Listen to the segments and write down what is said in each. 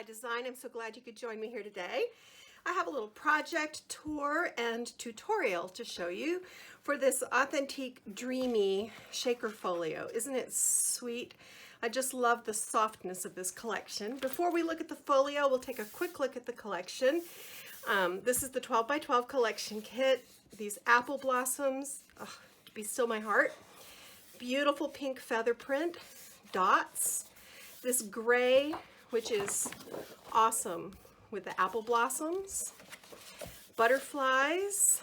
Design. I'm so glad you could join me here today. I have a little project tour and tutorial to show you for this Authentique Dreamy shaker folio. Isn't it sweet? I just love the softness of this collection. Before we look at the folio, we'll take a quick look at the collection. This is the 12 by 12 collection kit. These apple blossoms, be still my heart. Beautiful pink feather print, dots. This gray, which is awesome with the apple blossoms. Butterflies.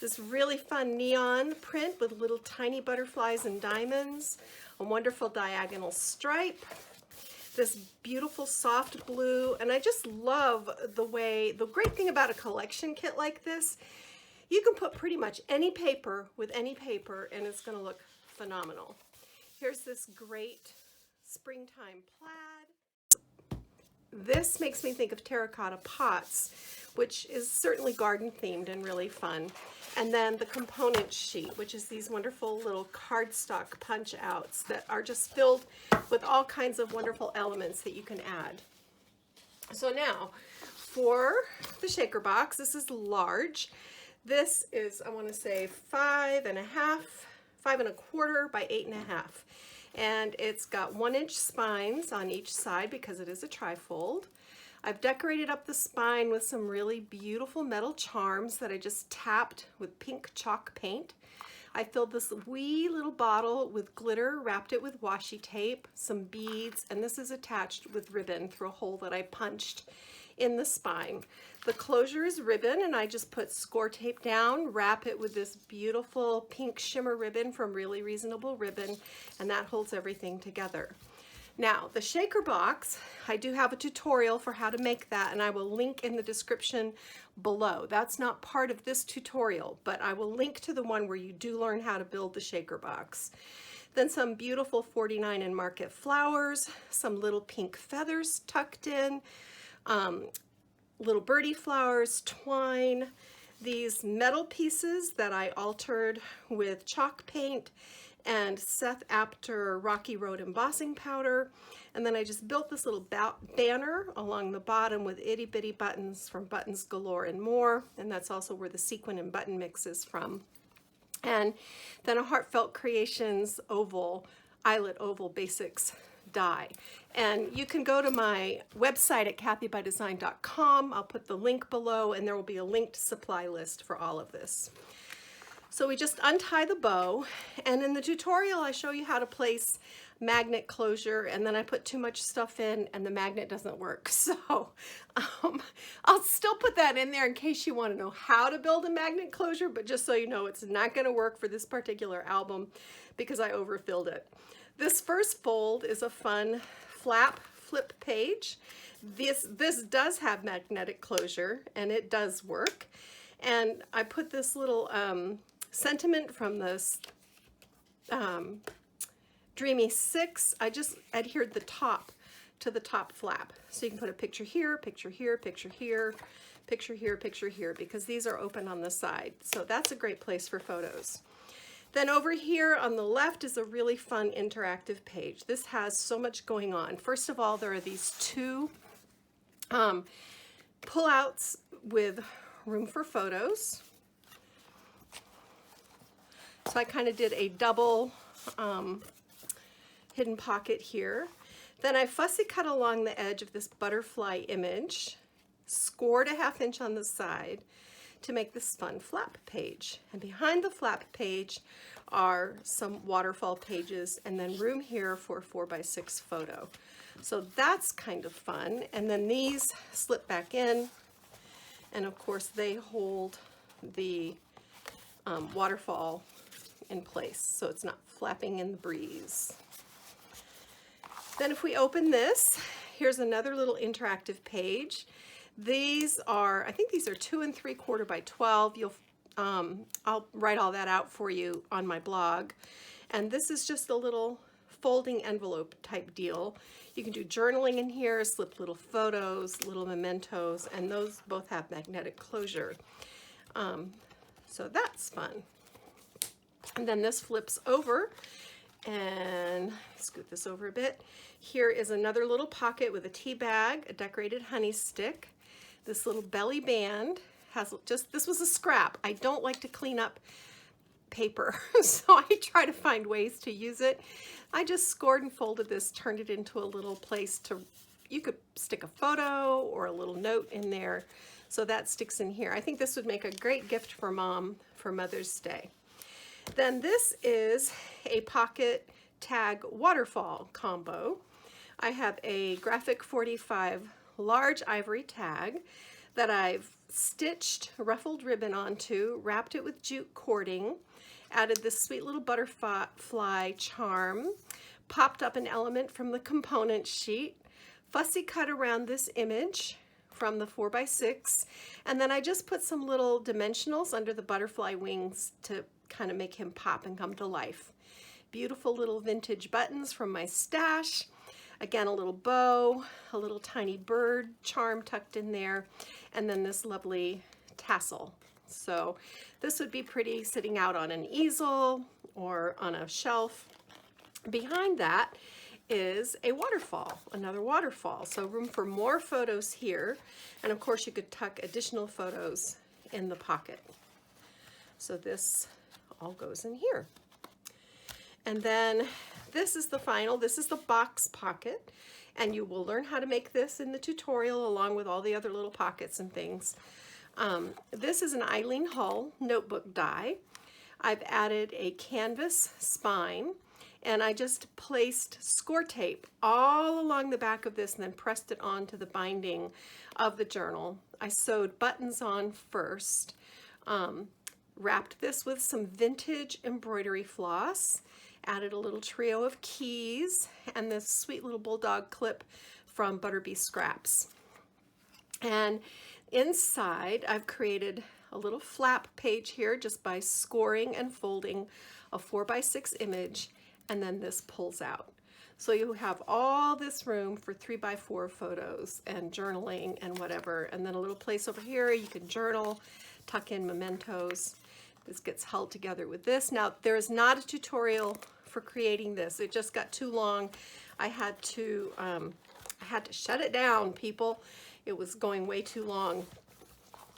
This really fun neon print with little tiny butterflies and diamonds. A wonderful diagonal stripe. This beautiful soft blue, and I just love the great thing about a collection kit like this, you can put pretty much any paper with any paper and it's going to look phenomenal. Here's this great springtime plaid. This makes me think of terracotta pots, which is certainly garden themed and really fun. And then the component sheet, which is these wonderful little cardstock punch outs that are just filled with all kinds of wonderful elements that you can add. So now for the shaker box, this is large. This is, I want to say 5.25 by 8.5. And it's got 1-inch spines on each side because it is a trifold. I've decorated up the spine with some really beautiful metal charms that I just tapped with pink chalk paint. I filled this wee little bottle with glitter, wrapped it with washi tape, some beads, and this is attached with ribbon through a hole that I punched in the spine. The closure is ribbon, and I just put score tape down, wrap it with this beautiful pink shimmer ribbon from Really Reasonable Ribbon, and that holds everything together. Now, the shaker box, I do have a tutorial for how to make that, and I will link in the description below. That's not part of this tutorial, but I will link to the one where you do learn how to build the shaker box. Then some beautiful 49 and Market flowers, some little pink feathers tucked in, little birdie flowers, twine, these metal pieces that I altered with chalk paint and Seth Apter Rocky Road embossing powder. And then I just built this little banner along the bottom with itty bitty buttons from Buttons Galore and More. And that's also where the sequin and button mix is from. And then a Heartfelt Creations oval, eyelet oval basics die. And you can go to my website at kathybydesign.com. I'll put the link below, and there will be a linked supply list for all of this. So we just untie the bow, and in the tutorial I show you how to place magnet closure, and then I put too much stuff in and the magnet doesn't work. So I'll still put that in there in case you want to know how to build a magnet closure, but just so you know, it's not going to work for this particular album because I overfilled it. This first fold is a fun flip page. This does have magnetic closure, and it does work. And I put this little sentiment from this Dreamy 6. I just adhered the top to the top flap. So you can put a picture here, picture here, picture here, picture here, picture here, because these are open on the side. So that's a great place for photos. Then over here on the left is a really fun interactive page. This has so much going on. First of all, there are these two pull-outs with room for photos. So I kind of did a double hidden pocket here. Then I fussy cut along the edge of this butterfly image, scored a 1/2 inch on the side to make this fun flap page. And behind the flap page are some waterfall pages, and then room here for a 4x6 photo. So that's kind of fun. And then these slip back in, and of course they hold the waterfall in place so it's not flapping in the breeze. Then if we open this, here's another little interactive page. These are, I think these are 2 3/4 by 12. I'll write all that out for you on my blog. And this is just a little folding envelope type deal. You can do journaling in here, slip little photos, little mementos, and those both have magnetic closure. So that's fun. And then this flips over, And scoot this over a bit. Here is another little pocket with a tea bag, a decorated honey stick. This little belly band has just, this was a scrap. I don't like to clean up paper, so I try to find ways to use it. I just scored and folded this, turned it into a little place to, you could stick a photo or a little note in there. So that sticks in here. I think this would make a great gift for Mom for Mother's Day. Then this is a pocket tag waterfall combo. I have a graphic 45 large ivory tag that I've stitched ruffled ribbon onto, wrapped it with jute cording, added this sweet little butterfly charm, popped up an element from the component sheet, fussy cut around this image from the 4x6, and then I just put some little dimensionals under the butterfly wings to kind of make him pop and come to life. Beautiful little vintage buttons from my stash. Again, a little bow, a little tiny bird charm tucked in there, and then this lovely tassel. So this would be pretty sitting out on an easel or on a shelf. Behind that is a waterfall, another waterfall. So room for more photos here. And of course you could tuck additional photos in the pocket. So this all goes in here. And then this is the final, this is the box pocket, and you will learn how to make this in the tutorial along with all the other little pockets and things. This is an Eileen Hull notebook die. I've added a canvas spine, and I just placed score tape all along the back of this and then pressed it onto the binding of the journal. I sewed buttons on first, wrapped this with some vintage embroidery floss, added a little trio of keys, and this sweet little bulldog clip from Butterbee Scraps. And inside, I've created a little flap page here just by scoring and folding a 4x6 image, and then this pulls out. So you have all this room for 3x4 photos and journaling and whatever, and then a little place over here you can journal, tuck in mementos. This gets held together with this. Now, there is not a tutorial for creating this. It just got too long. I had to shut it down, people. It was going way too long.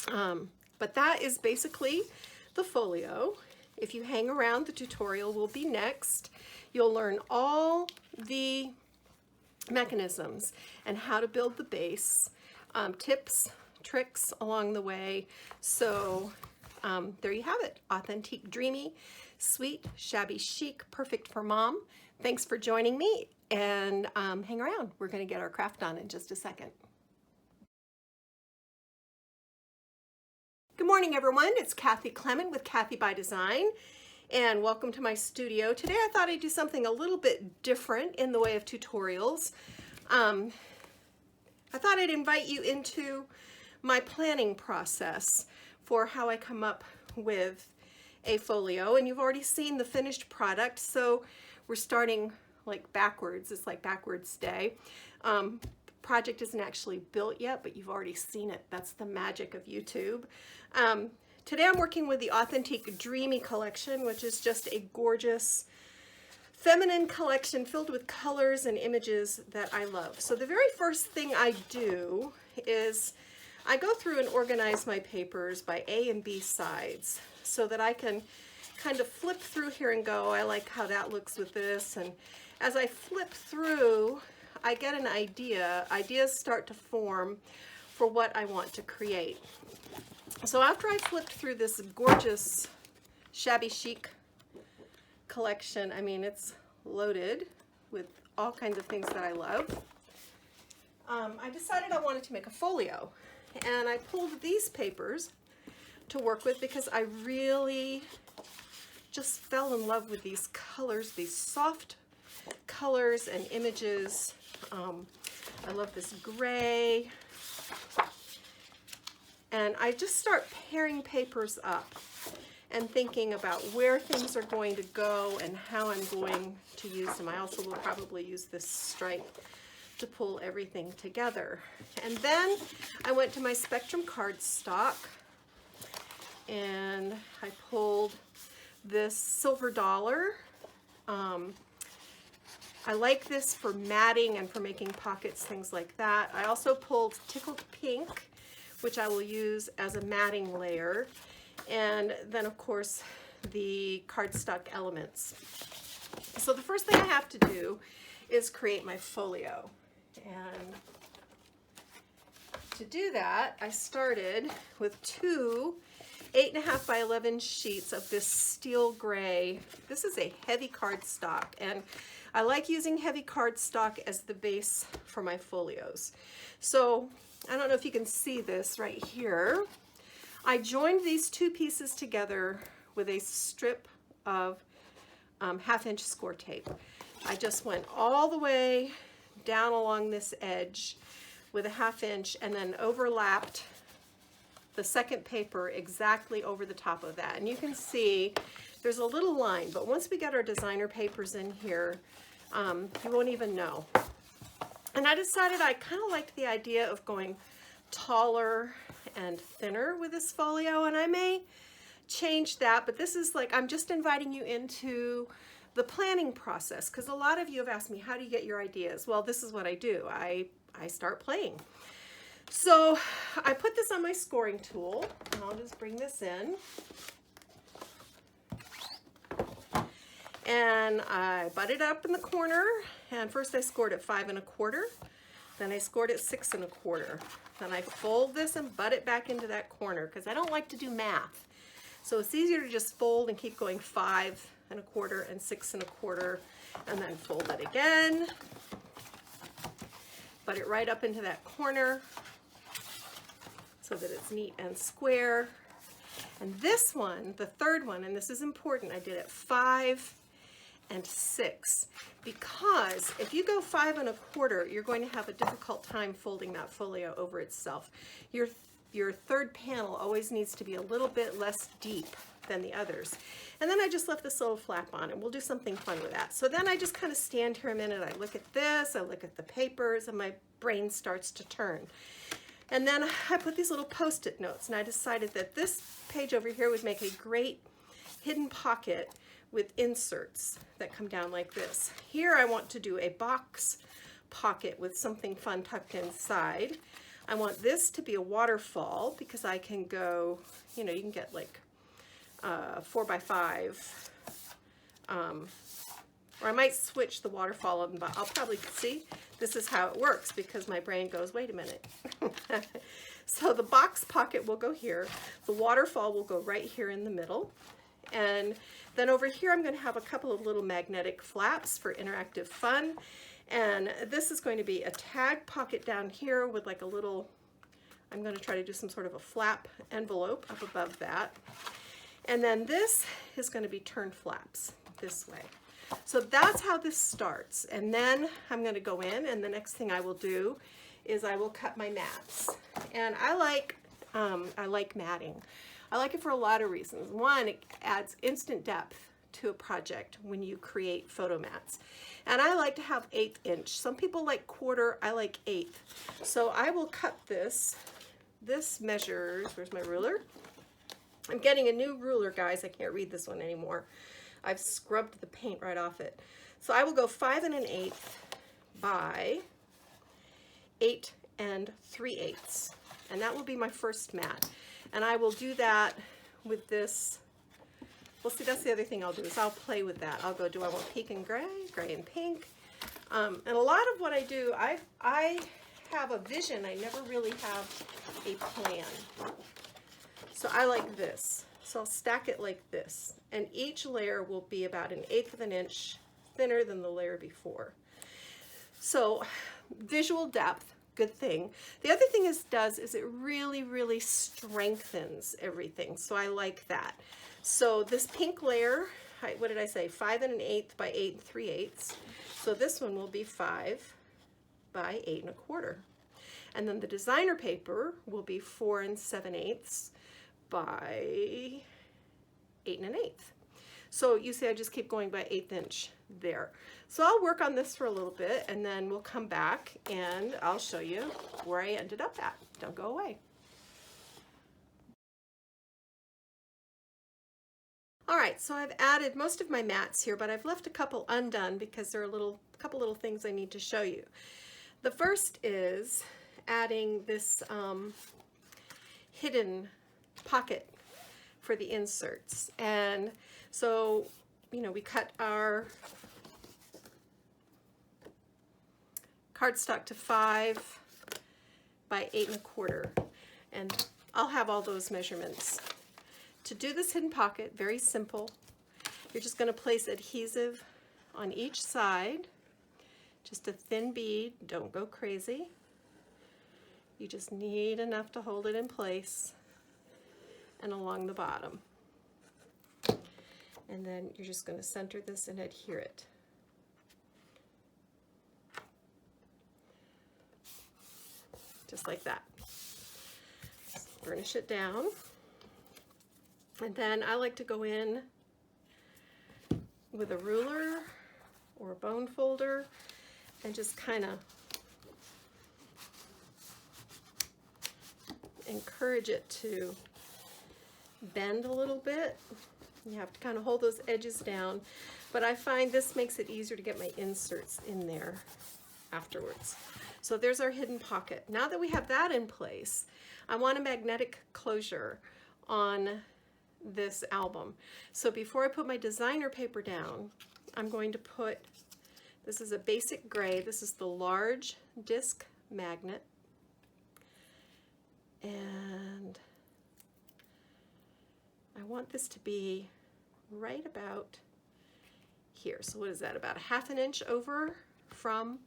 But that is basically the folio. If you hang around, the tutorial will be next. You'll learn all the mechanisms and how to build the base, tips, tricks along the way. So there you have it, Authentique Dreamy, sweet, shabby chic, perfect for Mom. Thanks for joining me, and hang around. We're going to get our craft on in just a second. Good morning, everyone. It's Kathy Clement with Kathy by Design, and welcome to my studio. Today I thought I'd do something a little bit different in the way of tutorials. I thought I'd invite you into my planning process for how I come up with a folio, and you've already seen the finished product, so we're starting like backwards. It's like backwards day. Project isn't actually built yet, but you've already seen it. That's the magic of YouTube. Today I'm working with the Authentique Dreamy collection, which is just a gorgeous feminine collection filled with colors and images that I love. So the very first thing I do is I go through and organize my papers by A and B sides so that I can kind of flip through here and go, I like how that looks with this. And as I flip through, I get an idea. Ideas start to form for what I want to create. So after I flipped through this gorgeous shabby chic collection, I mean, it's loaded with all kinds of things that I love, I decided I wanted to make a folio. And I pulled these papers to work with because I really just fell in love with these colors, these soft colors and images. I love this gray. And I just start pairing papers up and thinking about where things are going to go and how I'm going to use them. I also will probably use this stripe to pull everything together. And then I went to my Spectrum cardstock and I pulled this silver dollar I like this for matting and for making pockets, things like that. I also pulled Tickled Pink, which I will use as a matting layer. And then of course the cardstock elements. So the first thing I have to do is create my folio. And to do that, I started with two 8.5 by 11 sheets of this steel gray. This is a heavy cardstock, and I like using heavy cardstock as the base for my folios. So I don't know if you can see this right here. I joined these two pieces together with a strip of 1/2-inch score tape. I just went all the way down along this edge with a 1/2 inch and then overlapped the second paper exactly over the top of that. And you can see there's a little line, but once we get our designer papers in here, you won't even know. And I decided I kind of liked the idea of going taller and thinner with this folio, and I may change that, but this is like, I'm just inviting you into the planning process, because a lot of you have asked me, how do you get your ideas? Well, this is what I do. I start playing. So I put this on my scoring tool, and I'll just bring this in. And I butted up in the corner, and first I scored at 5 1/4, then I scored at 6 1/4. Then I fold this and butt it back into that corner, because I don't like to do math. So it's easier to just fold and keep going 5 1/4 and 6 1/4, and then fold it again, butt it right up into that corner so that it's neat and square. And this one, the third one, and this is important, I did it 5 and 6, because if you go 5 1/4, you're going to have a difficult time folding that folio over itself. Your third panel always needs to be a little bit less deep than the others. And then I just left this little flap on, and we'll do something fun with that. So then I just kind of stand here a minute, I look at this, I look at the papers, and my brain starts to turn. And then I put these little Post-it notes, and I decided that this page over here would make a great hidden pocket with inserts that come down like this. Here I want to do a box pocket with something fun tucked inside. I want this to be a waterfall, because I can go, you know, you can get like 4 by 5, or I might switch the waterfall up, but I'll probably see this is how it works, because my brain goes, wait a minute. So the box pocket will go here, the waterfall will go right here in the middle, and then over here I'm going to have a couple of little magnetic flaps for interactive fun. And this is going to be a tag pocket down here with like a little, I'm going to try to do some sort of a flap envelope up above that. And then this is going to be turn flaps this way. So that's how this starts. And then I'm going to go in, and the next thing I will do is I will cut my mats. And I like matting. I like it for a lot of reasons. One, it adds instant depth to a project when you create photo mats. And I like to have 1/8 inch. Some people like 1/4, I like 1/8. So I will cut this. This measures, where's my ruler? I'm getting a new ruler, guys. I can't read this one anymore. I've scrubbed the paint right off it. So I will go 5 1/8 by 8 3/8. And that will be my first mat. And I will do that with this. Well, see, that's the other thing I'll do, is I'll play with that. I'll go, do I want pink and gray and pink? And a lot of what I do, I have a vision. I never really have a plan. So I like this. So I'll stack it like this. And each layer will be about 1/8 of an inch thinner than the layer before. So visual depth, good thing. The other thing it does is it really, really strengthens everything. So I like that. So this pink layer, what did I say? 5 1/8 by 8 3/8. So this one will be 5 by 8 1/4. And then the designer paper will be 4 7/8 by 8 1/8. So you see I just keep going by 1/8 inch there. So I'll work on this for a little bit, and then we'll come back and I'll show you where I ended up at. Don't go away. All right, so I've added most of my mats here, but I've left a couple undone because there are a couple little things I need to show you. The first is adding this hidden pocket for the inserts. And so, you know, we cut our cardstock to 5 by 8 1/4, and I'll have all those measurements. To do this hidden pocket, very simple. You're just going to place adhesive on each side, just a thin bead, don't go crazy. You just need enough to hold it in place, and along the bottom. And then you're just going to center this and adhere it. Just like that. Burnish it down. And then I like to go in with a ruler or a bone folder and just kind of encourage it to bend a little bit. You have to kind of hold those edges down, but I find this makes it easier to get my inserts in there afterwards. So there's our hidden pocket. Now that we have that in place, I want a magnetic closure on this album. So before I put my designer paper down, I'm going to put, this is a basic gray, this is the large disc magnet, and I want this to be right about here. So what is that, about a 1/2 inch over from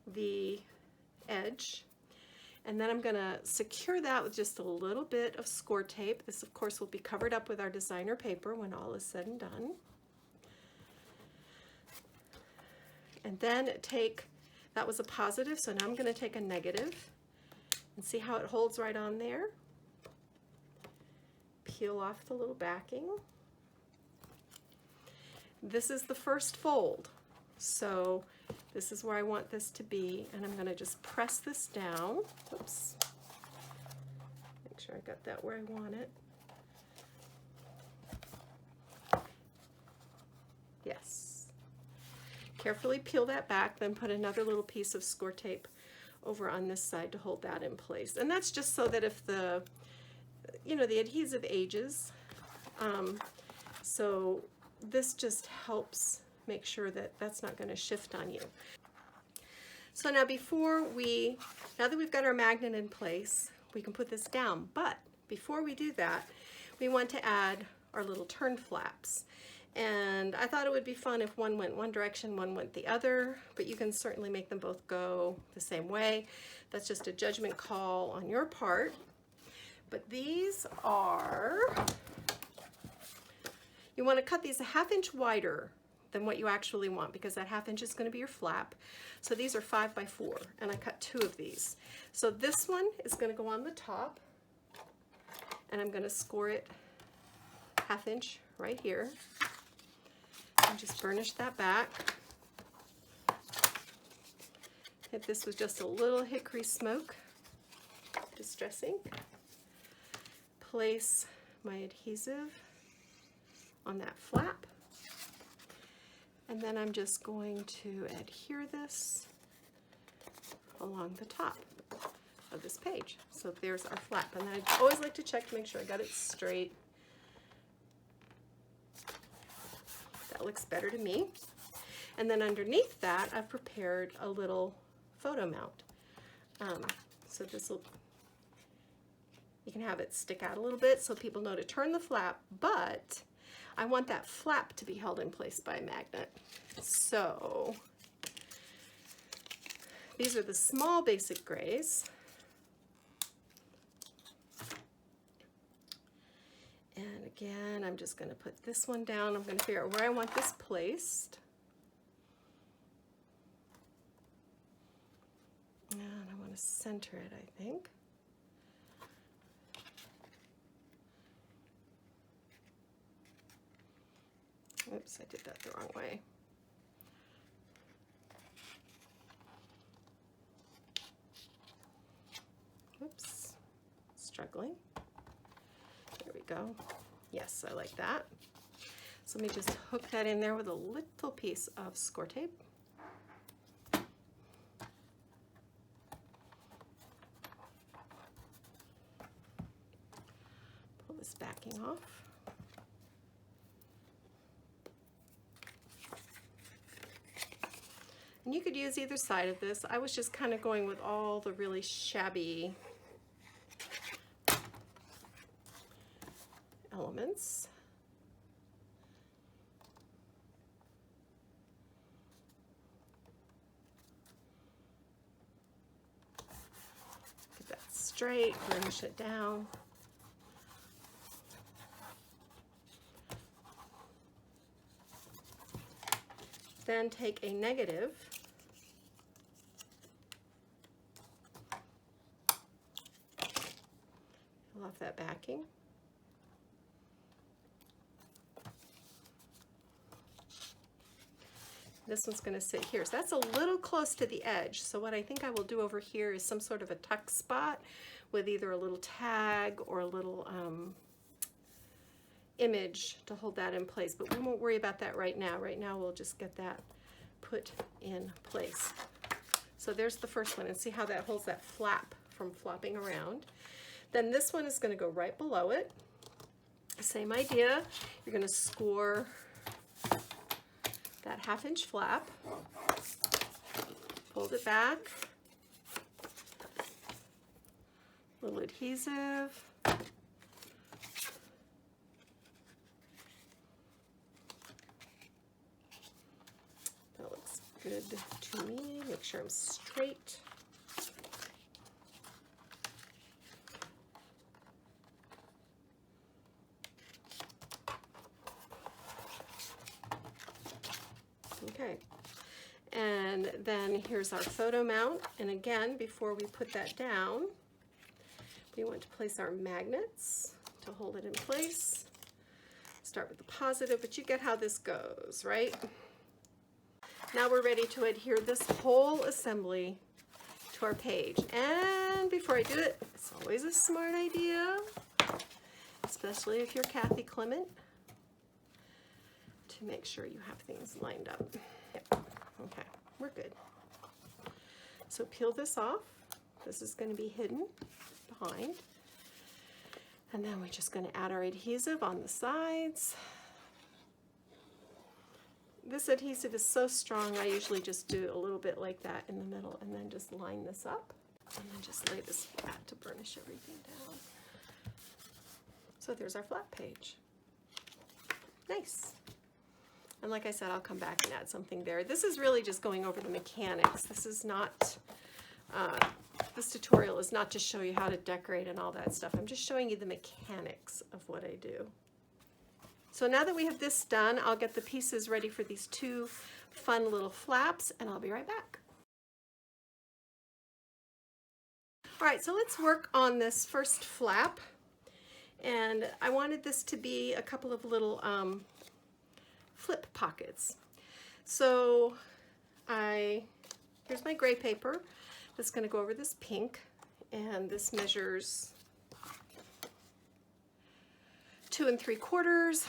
the edge. And then I'm going to secure that with just a little bit of score tape. This, of course, will be covered up with our designer paper when all is said and done. And then that was a positive, so now I'm going to take a negative and see how it holds right on there. Peel off the little backing. This is the first fold, so this is where I want this to be, and I'm going to just press this down. Oops. Make sure I got that where I want it. Yes. Carefully peel that back, then put another little piece of score tape over on this side to hold that in place. And that's just so that if the, you know, the adhesive ages, so this just helps make sure that that's not going to shift on you. So now now that we've got our magnet in place, we can put this down. But before we do that, we want to add our little turn flaps. And I thought it would be fun if one went one direction, one went the other, but you can certainly make them both go the same way. That's just a judgment call on your part. But these are, you want to cut these a 1/2 inch wider than what you actually want, because that 1/2 inch is going to be your flap. So these are 5 by 4, and I cut 2 of these. So this one is going to go on the top, and I'm going to score it 1/2 inch right here, and just burnish that back. Hit this with just a little hickory smoke, distressing. Place my adhesive on that flap. And then I'm just going to adhere this along the top of this page. So there's our flap. And then I always like to check to make sure I got it straight. That looks better to me. And then underneath that, I've prepared a little photo mount. So this will, you can have it stick out a little bit so people know to turn the flap, but I want that flap to be held in place by a magnet. So these are the small basic grays. And again, I'm just going to put this one down. I'm going to figure out where I want this placed. And I want to center it, I think. Oops, I did that the wrong way. Oops, struggling. There we go. Yes, I like that. So let me just hook that in there with a little piece of score tape. Pull this backing off. And you could use either side of this. I was just kind of going with all the really shabby elements. Get that straight, burnish it down. Then take a negative peel off that backing. This one's going to sit here. So that's a little close to the edge. So what I think I will do over here is some sort of a tuck spot with either a little tag or a little image to hold that in place. But we won't worry about that right now. Right now we'll just get that put in place. So there's the first one, and see how that holds that flap from flopping around. Then this one is going to go right below it. Same idea. You're going to score that 1/2 inch flap, fold it back, little adhesive, that looks good to me. Make sure I'm straight. Okay, and then here's our photo mount, and again, before we put that down, we want to place our magnets to hold it in place. Start with the positive, but you get how this goes, right? Now we're ready to adhere this whole assembly to our page, and before I do it, it's always a smart idea, especially if you're Kathy Clement, to make sure you have things lined up. Yep. Okay, we're good. So peel this off. This is going to be hidden behind. And then we're just going to add our adhesive on the sides. This adhesive is so strong, I usually just do a little bit like that in the middle and then just line this up and then just lay this flat to burnish everything down. So there's our flat page. Nice. And like I said, I'll come back and add something there. This is really just going over the mechanics. This is not, this tutorial is not to show you how to decorate and all that stuff. I'm just showing you the mechanics of what I do. So now that we have this done, I'll get the pieces ready for these two fun little flaps, and I'll be right back. All right, so let's work on this first flap. And I wanted this to be a couple of little flip pockets. So here's my gray paper that's going to go over this pink, and this measures 2 3/4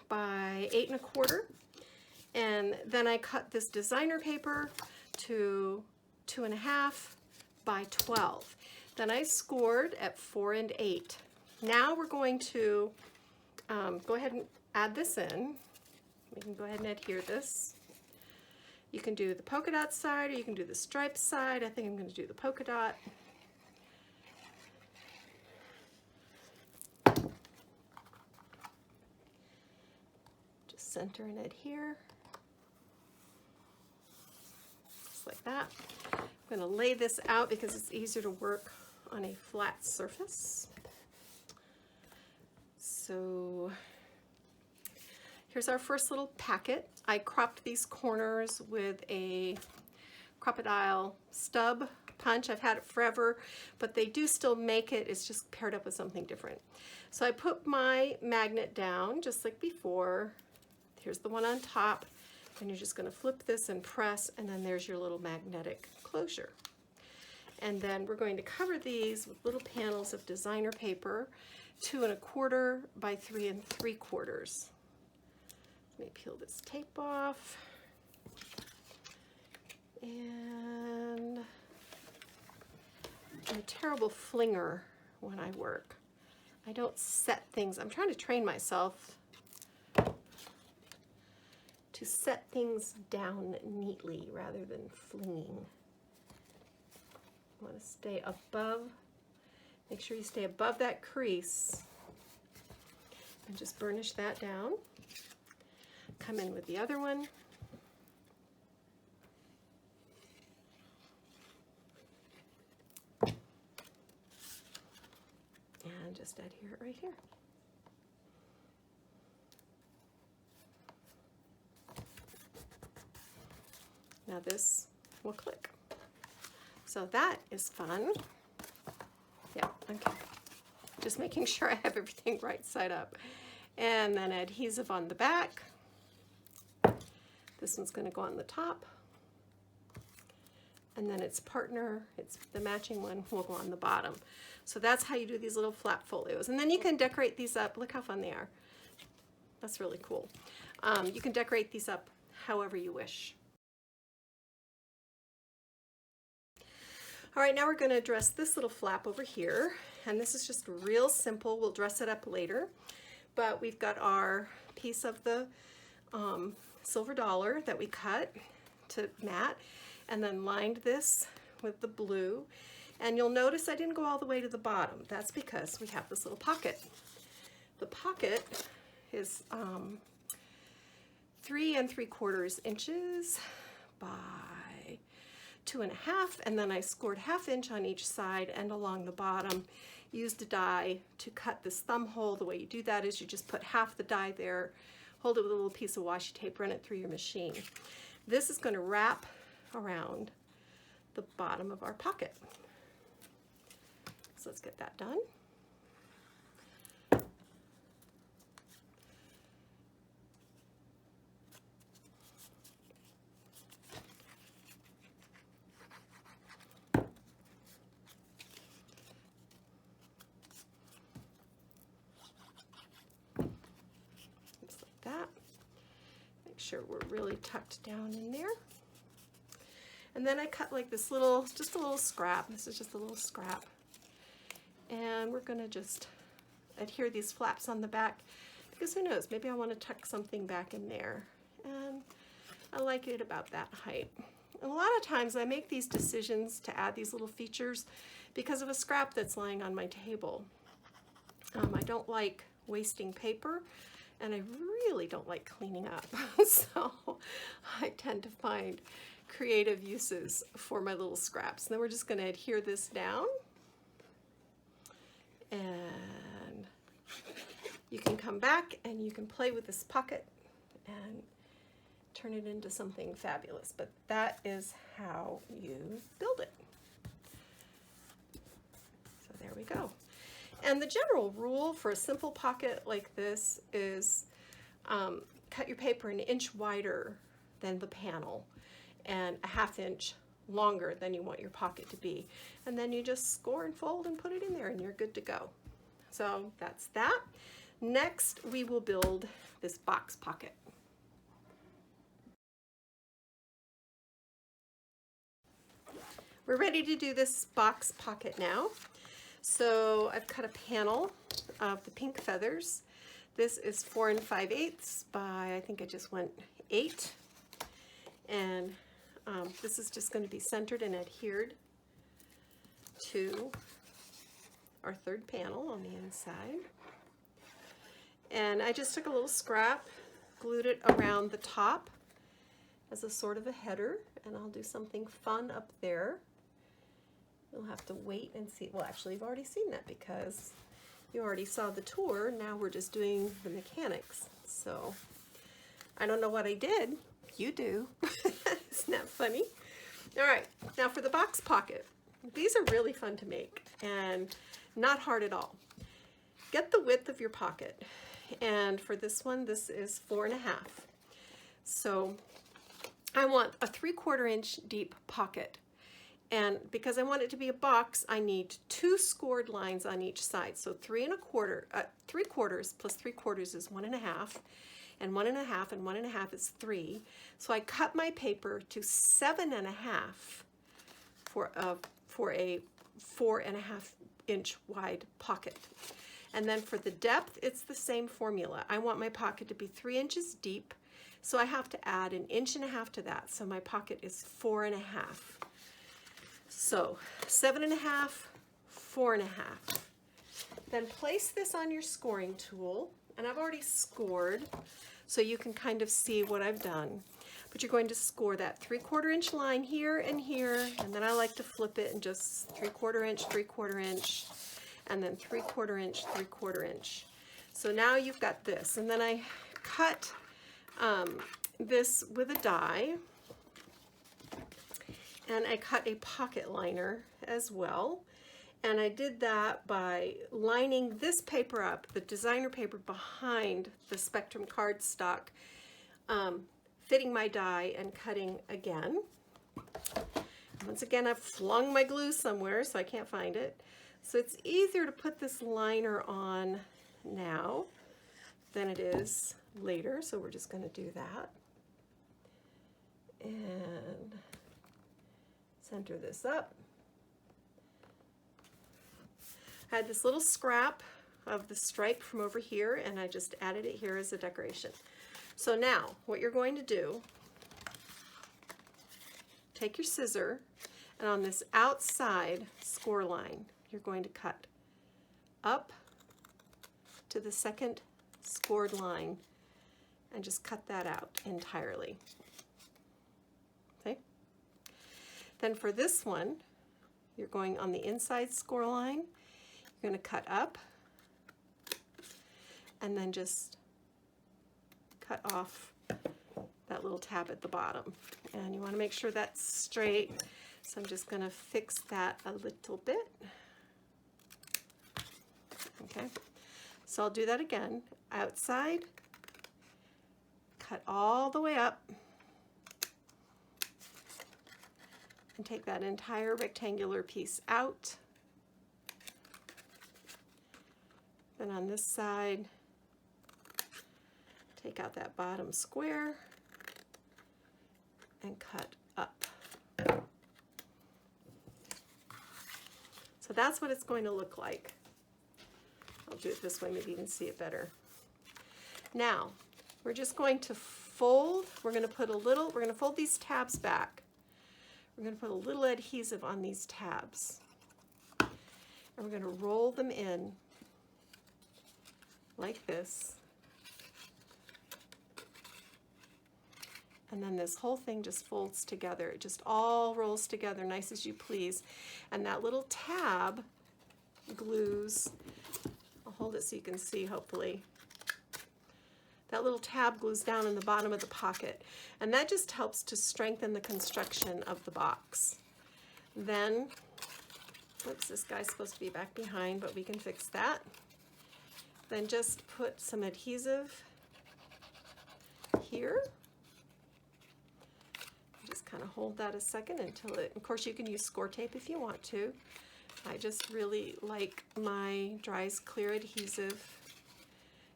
by 8 1/4, and then I cut this designer paper to 2 1/2 by 12. Then I scored at 4 8. Now we're going to go ahead and add this in. We can go ahead and adhere this. You can do the polka dot side or you can do the striped side. I think I'm going to do the polka dot. Just center and adhere. Just like that. I'm going to lay this out because it's easier to work on a flat surface. So here's our first little packet. I cropped these corners with a crocodile stub punch. I've had it forever, but they do still make it. It's just paired up with something different. So I put my magnet down just like before. Here's the one on top, and you're just going to flip this and press, and then there's your little magnetic closure. And then we're going to cover these with little panels of designer paper, 2 1/4 by 3 3/4. Let me peel this tape off. And I'm a terrible flinger when I work. I don't set things. I'm trying to train myself to set things down neatly rather than flinging. You want to stay above, make sure you stay above that crease and just burnish that down. Come in with the other one. And just adhere it right here. Now this will click. So that is fun. Yeah, okay. Just making sure I have everything right side up. And then adhesive on the back. This one's going to go on the top. And then its partner, it's the matching one, will go on the bottom. So that's how you do these little flat folios. And then you can decorate these up. Look how fun they are. That's really cool. You can decorate these up however you wish. All right, now we're going to dress this little flap over here. And this is just real simple. We'll dress it up later. But we've got our piece of the silver dollar that we cut to mat, and then lined this with the blue. And you'll notice I didn't go all the way to the bottom. That's because we have this little pocket. The pocket is 3 3/4 inches by 2 1/2, and then I scored 1/2 inch on each side and along the bottom. Used a die to cut this thumb hole. The way you do that is you just put half the die there, hold it with a little piece of washi tape, run it through your machine. This is going to wrap around the bottom of our pocket. So let's get that done. Just like that. Make sure we're really tucked down in there. And then I cut like this little, just a little scrap. This is just a little scrap. And we're gonna just adhere these flaps on the back because who knows, maybe I want to tuck something back in there. And I like it about that height. And a lot of times I make these decisions to add these little features because of a scrap that's lying on my table. I don't like wasting paper, and I really don't like cleaning up. So I tend to find creative uses for my little scraps. And then we're just going to adhere this down. And you can come back and you can play with this pocket and turn it into something fabulous. But that is how you build it. So there we go. And the general rule for a simple pocket like this is cut your paper an inch wider than the panel and a 1/2 inch longer than you want your pocket to be. And then you just score and fold and put it in there and you're good to go. So that's that. Next, we will build this box pocket. We're ready to do this box pocket now. So I've cut a panel of the pink feathers. This is 4 5/8 by, I think I just went 8. And this is just going to be centered and adhered to our third panel on the inside. And I just took a little scrap, glued it around the top as a sort of a header, and I'll do something fun up there. You'll have to wait and see. Well, actually, you've already seen that because you already saw the tour. Now we're just doing the mechanics. So I don't know what I did. You do. Isn't that funny? All right, now for the box pocket. These are really fun to make and not hard at all. Get the width of your pocket. And for this one, this is 4 1/2. So I want a 3/4 inch deep pocket. And because I want it to be a box, I need 2 scored lines on each side. So 3 1/4, 3/4 plus 3/4 is 1 1/2. and 1.5 and 1.5 is 3. So I cut my paper to 7.5 for a 4.5 inch wide pocket. And then for the depth, it's the same formula. I want my pocket to be 3 inches deep, so I have to add 1.5 inches to that. So my pocket is 4.5. So 7.5, 4.5. Then place this on your scoring tool, and I've already scored, so you can kind of see what I've done. But you're going to score that 3/4 inch line here and here, and then I like to flip it and just 3/4 inch, 3/4 inch, and then 3/4 inch, 3/4 inch. So now you've got this, and then I cut this with a die, and I cut a pocket liner as well. And I did that by lining this paper up, the designer paper, behind the Spectrum cardstock, fitting my die and cutting again. Once again, I've flung my glue somewhere, so I can't find it. So it's easier to put this liner on now than it is later, so we're just going to do that. And center this up. I had this little scrap of the stripe from over here, and I just added it here as a decoration. So now, what you're going to do, take your scissor, and on this outside score line, you're going to cut up to the second scored line and just cut that out entirely. Okay? Then for this one, you're going on the inside score line, you're going to cut up and then just cut off that little tab at the bottom. And you want to make sure that's straight, so I'm just going to fix that a little bit. Okay, so I'll do that again. Outside, cut all the way up, and take that entire rectangular piece out. Then on this side, take out that bottom square and cut up. So that's what it's going to look like. I'll do it this way, maybe you can see it better. Now, we're just going to fold, we're going to fold these tabs back. We're going to put a little adhesive on these tabs. And we're going to roll them in like this. And then this whole thing just folds together. It just all rolls together nice as you please. And that little tab glues, I'll hold it so you can see hopefully. That little tab glues down in the bottom of the pocket. And that just helps to strengthen the construction of the box. Then, oops, this guy's supposed to be back behind, but we can fix that. Then just put some adhesive here. Just kind of hold that a second until it, of course you can use score tape if you want to. I just really like my Dries Clear adhesive.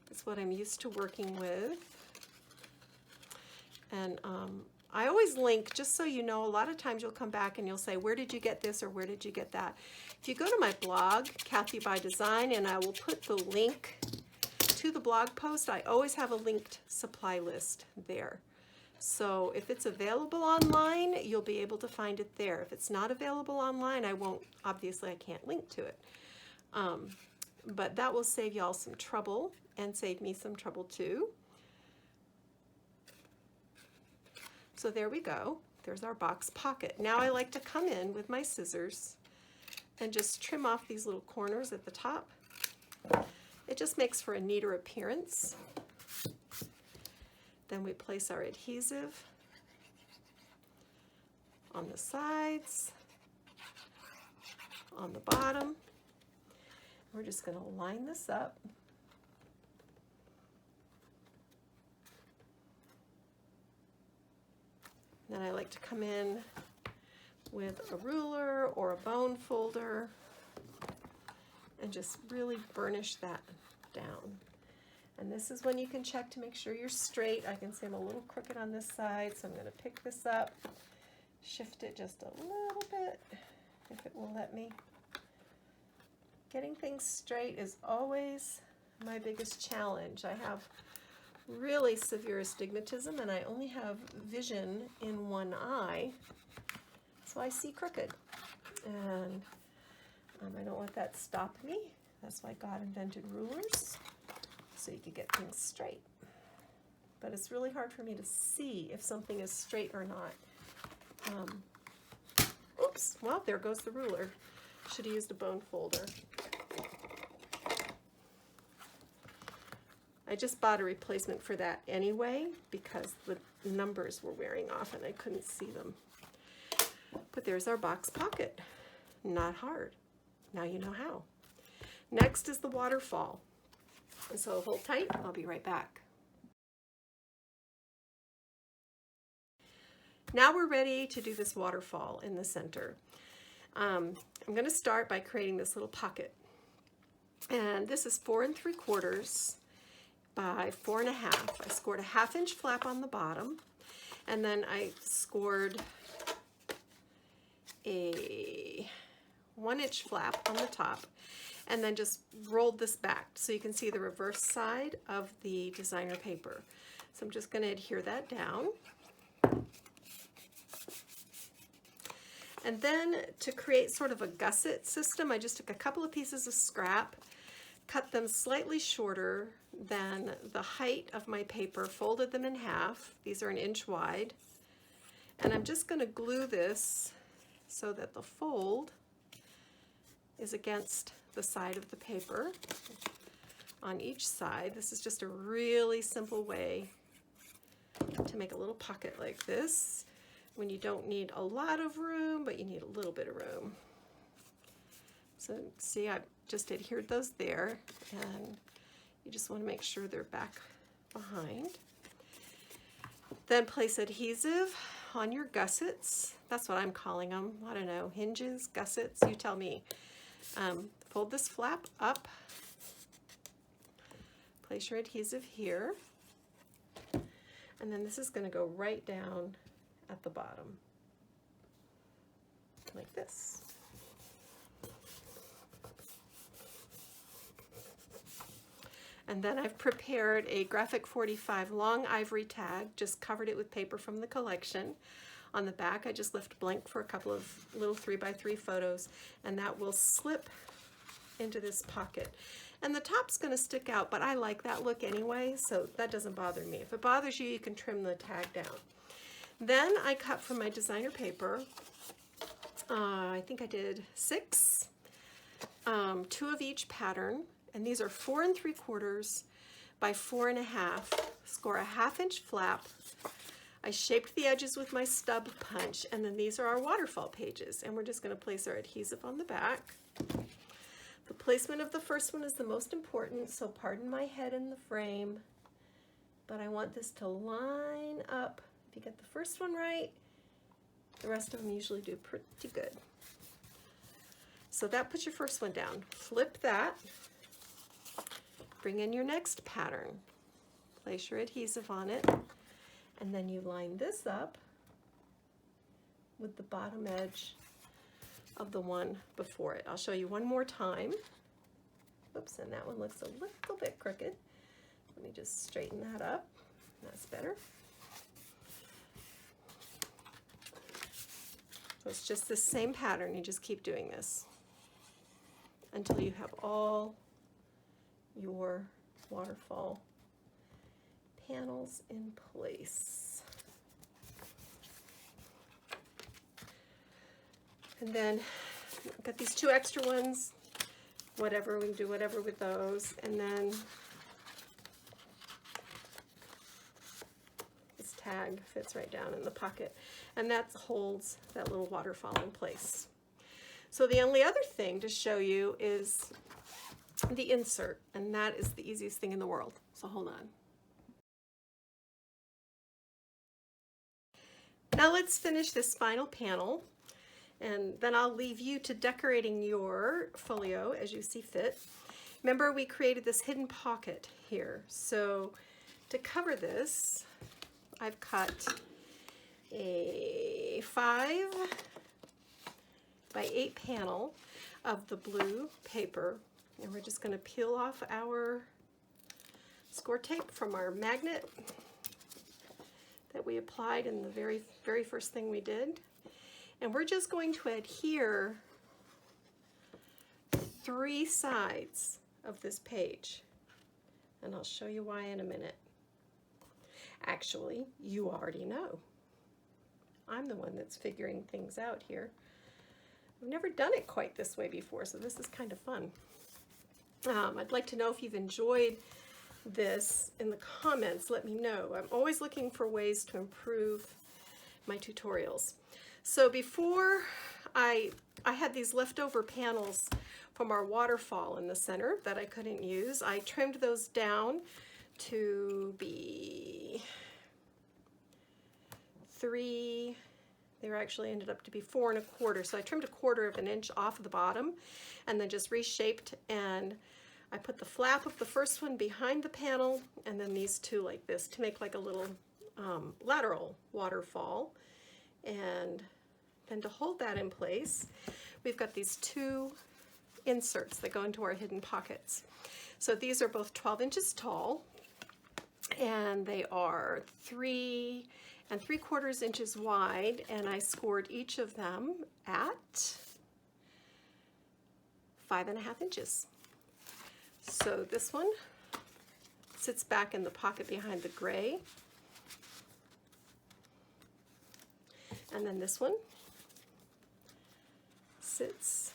It's what I'm used to working with. And I always link, just so you know, a lot of times you'll come back and you'll say, where did you get this or where did you get that? If you go to my blog, Kathy by Design, and I will put the link to the blog post, I always have a linked supply list there. So if it's available online, you'll be able to find it there. If it's not available online, I won't, obviously I can't link to it. But that will save y'all some trouble and save me some trouble too. So there we go. There's our box pocket. Now I like to come in with my scissors and just trim off these little corners at the top. It just makes for a neater appearance. Then we place our adhesive on the sides, on the bottom. We're just going to line this up. Then I like to come in with a ruler or a bone folder and just really burnish that down. And this is when you can check to make sure you're straight. I can see I'm a little crooked on this side, so I'm going to pick this up, shift it just a little bit, if it will let me. Getting things straight is always my biggest challenge. I have really severe astigmatism, and I only have vision in one eye, so I see crooked. And I don't let that stop me. That's why God invented rulers, so you could get things straight. But it's really hard for me to see if something is straight or not. Oops, well, there goes the ruler. Should have used a bone folder. I just bought a replacement for that anyway because the numbers were wearing off and I couldn't see them. But there's our box pocket. Not hard. Now you know how. Next is the waterfall. So hold tight, I'll be right back. Now we're ready to do this waterfall in the center. I'm going to start by creating this little pocket. And this is 4 3/4 by 4 1/2. I scored a 1/2 inch flap on the bottom, and then I scored a 1 inch flap on the top, and then just rolled this back so you can see the reverse side of the designer paper. So I'm just going to adhere that down. And then to create sort of a gusset system, I just took a couple of pieces of scrap, cut them slightly shorter than the height of my paper, folded them in half. These are 1 inch wide. And I'm just going to glue this so that the fold is against the side of the paper on each side. This is just a really simple way to make a little pocket like this when you don't need a lot of room, but you need a little bit of room. So see, I've just adhered those there, and you just want to make sure they're back behind. Then place adhesive on your gussets. That's what I'm calling them. I don't know, hinges, gussets, you tell me. Fold this flap up, place your adhesive here, and then this is going to go right down at the bottom, like this. And then I've prepared a graphic 45 long ivory tag, just covered it with paper from the collection. On the back, I just left blank for a couple of little 3x3 photos, and that will slip into this pocket. And the top's going to stick out, but I like that look anyway, so that doesn't bother me. If it bothers you, you can trim the tag down. Then I cut from my designer paper, I think I did 6, 2 of each pattern, and these are 4 3/4 by 4 1/2. Score a 1/2 inch flap. I shaped the edges with my stub punch, and then these are our waterfall pages, and we're just going to place our adhesive on the back. The placement of the first one is the most important, so pardon my head in the frame, but I want this to line up. If you get the first one right, the rest of them usually do pretty good. So that puts your first one down. Flip that, bring in your next pattern, place your adhesive on it, and then you line this up with the bottom edge of the one before it. I'll show you one more time. Oops, and that one looks a little bit crooked. Let me just straighten that up. That's better. So it's just the same pattern. You just keep doing this until you have all your waterfall panels in place. And then got these 2 extra ones, whatever, we can do whatever with those. And then this tag fits right down in the pocket, and that holds that little waterfall in place. So the only other thing to show you is the insert, and that is the easiest thing in the world. So hold on. Now let's finish this final panel, and then I'll leave you to decorating your folio as you see fit. Remember, we created this hidden pocket here. So to cover this, I've cut a 5x8 panel of the blue paper, and we're just going to peel off our score tape from our magnet that we applied in the very first thing we did. And we're just going to adhere 3 sides of this page. And I'll show you why in a minute. Actually, you already know. I'm the one that's figuring things out here. I've never done it quite this way before, so this is kind of fun. I'd like to know if you've enjoyed this in the comments. Let me know. I'm always looking for ways to improve my tutorials. So before I had these leftover panels from our waterfall in the center that I couldn't use. I trimmed those down to be 3, they actually ended up to be 4 1/4. So I trimmed 1/4 of an inch off of the bottom and then just reshaped, and I put the flap of the first one behind the panel and then these two like this to make like a little lateral waterfall. And then to hold that in place, we've got these 2 inserts that go into our hidden pockets. So these are both 12 inches tall, and they are 3 3/4 inches wide, and I scored each of them at 5.5 inches. So this one sits back in the pocket behind the gray, and then this one sits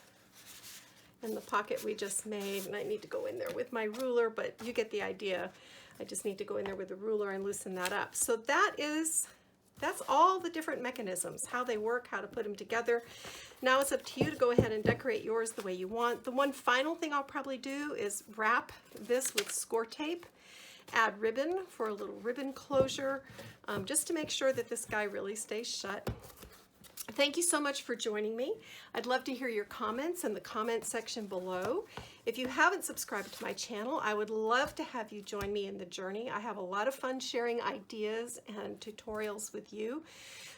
in the pocket we just made, and I need to go in there with my ruler, but you get the idea. I just need to go in there with the ruler and loosen that up. So that's all the different mechanisms, how they work, how to put them together. Now it's up to you to go ahead and decorate yours the way you want. The one final thing I'll probably do is wrap this with score tape, add ribbon for a little ribbon closure, just to make sure that this guy really stays shut. Thank you so much for joining me. I'd love to hear your comments in the comment section below. If you haven't subscribed to my channel, I would love to have you join me in the journey. I have a lot of fun sharing ideas and tutorials with you.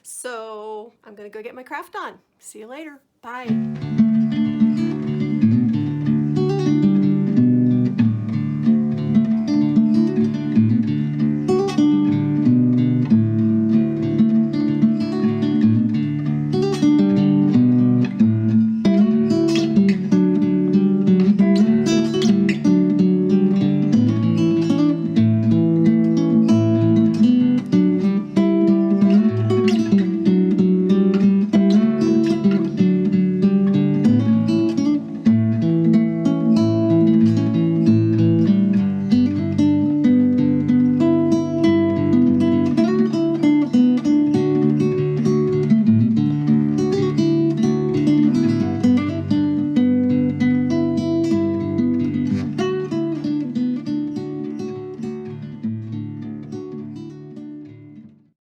So I'm going to go get my craft on. See you later. Bye.